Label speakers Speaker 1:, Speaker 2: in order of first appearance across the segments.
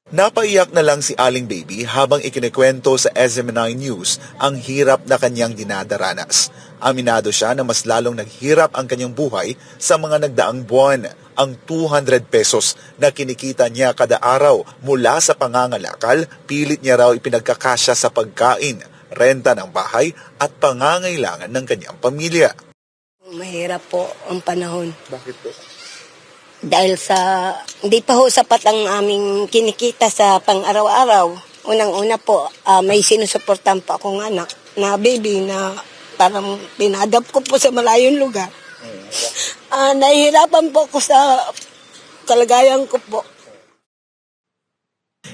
Speaker 1: Napaiyak na lang si Aling Baby habang ikinikwento sa SM9 News ang hirap na kanyang dinadaranas. Aminado siya na mas lalong naghirap ang kanyang buhay sa mga nagdaang buwan. Ang 200 pesos na kinikita niya kada araw mula sa pangangalakal, pilit niya raw ipinagkakasya sa pagkain, renta ng bahay at pangangailangan ng kanyang pamilya.
Speaker 2: Mahirap po ang panahon.
Speaker 1: Bakit po?
Speaker 2: Dahil sa hindi pa ho sapat ang aming kinikita sa pang-araw-araw. Unang-una po, may sinusuportahan pa akong anak na baby na parang pinadap ko po sa malayong lugar. Nahihirapan po ako sa kalagayan ko po.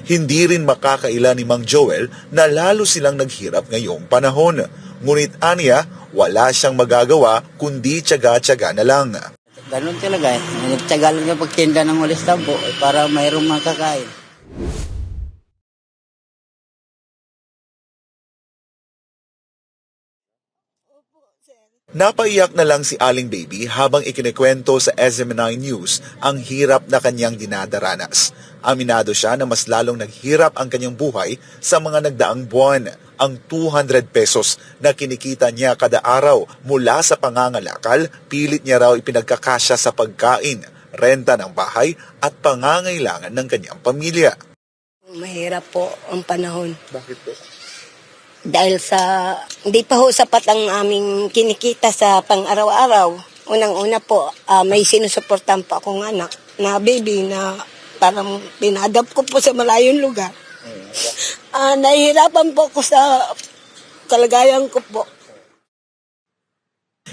Speaker 1: Hindi rin makakaila ni Mang Joel na lalo silang naghirap ngayong panahon. Ngunit aniya, wala siyang magagawa kundi tiyaga-tiyaga na lang.
Speaker 3: Ganun talaga eh. Nagtyaga lang yung pagtinda ng walis tampo para mayroong makakain.
Speaker 1: Napaiyak na lang si Aling Baby habang ikinikwento sa SM9 News ang hirap na kanyang dinadaranas. Aminado siya na mas lalong naghirap ang kanyang buhay sa mga nagdaang buwan. Ang 200 pesos na kinikita niya kada araw mula sa pangangalakal, pilit niya raw ipinagkakasya sa pagkain, renta ng bahay at pangangailangan ng kanyang pamilya.
Speaker 2: Mahirap po ang panahon.
Speaker 1: Bakit po?
Speaker 2: Dahil sa hindi pa ho sapat ang aming kinikita sa pang-araw-araw. Unang-una po, may sinusuportahan pa akong anak na baby na parang pinadap ko po sa malayong lugar. Nahihirapan po ako sa kalagayan ko po.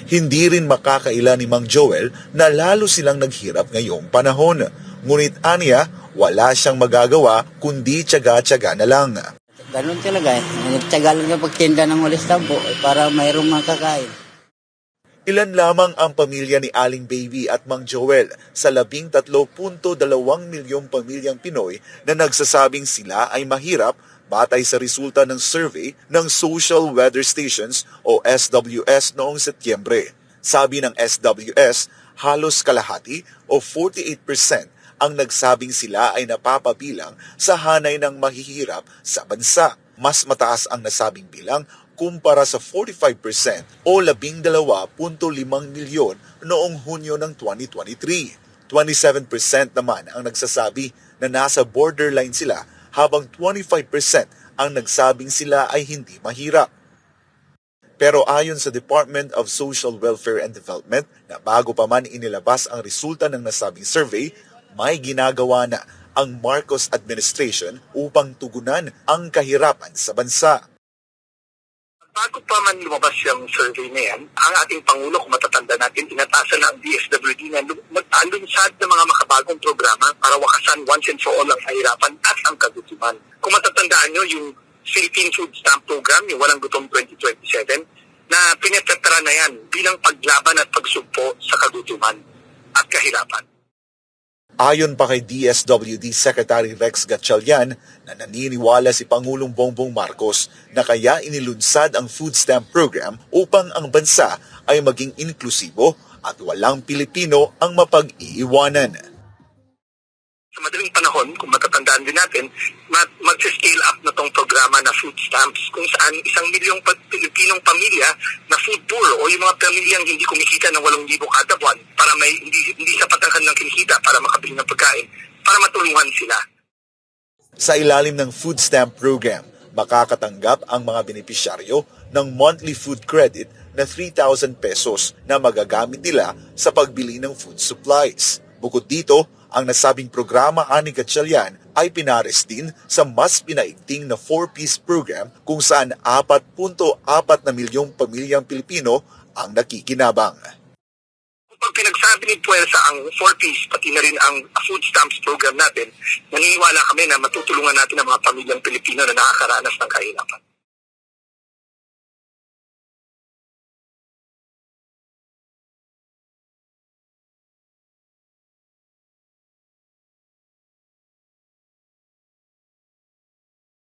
Speaker 1: Hindi rin makakaila ni Mang Joel na lalo silang naghirap ngayong panahon. Ngunit aniya, wala siyang magagawa kundi tiyaga-tiyaga na lang.
Speaker 3: Ganun talaga eh. Nagtyaga lang yung pagtinda ng walis tampo para mayroong makakain.
Speaker 1: Ilan lamang ang pamilya ni Aling Baby at Mang Joel sa 13.2 milyong pamilyang Pinoy na nagsasabing sila ay mahirap batay sa resulta ng survey ng Social Weather Stations o SWS noong Setyembre. Sabi ng SWS, halos kalahati o 48% ang nagsabing sila ay napapabilang sa hanay ng mahihirap sa bansa. Mas mataas ang nasabing bilang kumpara sa 45% o 12.5 milyon noong Hunyo ng 2023. 27% naman ang nagsasabi na nasa borderline sila habang 25% ang nagsabing sila ay hindi mahirap. Pero ayon sa Department of Social Welfare and Development na bago pa man inilabas ang resulta ng nasabing survey, may ginagawa na ang Marcos administration upang tugunan ang kahirapan sa bansa.
Speaker 4: Bago pa man lumabas yung survey na yan, ang ating Pangulo, kung matatanda natin, inatasan na ang DSWD na mag-alunsad ng mga makabagong programa para wakasan once and for all ang kahirapan at ang kagutuman. Kung matatandaan nyo, yung Philippine Food Stamp Program, yung Walang Gutom 2027, na pinatatra na yan bilang paglaban at pagsugpo sa kagutuman at kahirapan.
Speaker 1: Ayon pa kay DSWD Secretary Rex Gatchalian na naniniwala si Pangulong Bongbong Marcos na kaya inilunsad ang food stamp program upang ang bansa ay maging inklusibo at walang Pilipino ang mapag-iiwanan.
Speaker 4: Sa madaling panahon, kung matatandaan din natin, mag-scale up na tong programa na food stamps kung saan 1 milyong Pilipinong pamilya na food poor o yung mga pamilyang hindi kumikita ng 8,000 kada buwan para may hindi sapat ang kanilang kinikita para makabili ng pagkain, para matulungan sila.
Speaker 1: Sa ilalim ng food stamp program, makakatanggap ang mga benepisyaryo ng monthly food credit na 3,000 pesos na magagamit nila sa pagbili ng food supplies. Bukod dito, ang nasabing programa ani Gatchalian ay pinares din sa mas pinaigting na 4-piece program kung saan 4.4 na milyong pamilyang Pilipino ang nakikinabang.
Speaker 4: Pag pinagsabi ni Puwersa ang 4-piece, pati na rin ang food stamps program natin, naniniwala kami na matutulungan natin ang mga pamilyang Pilipino na nakakaranas ng kahirapan.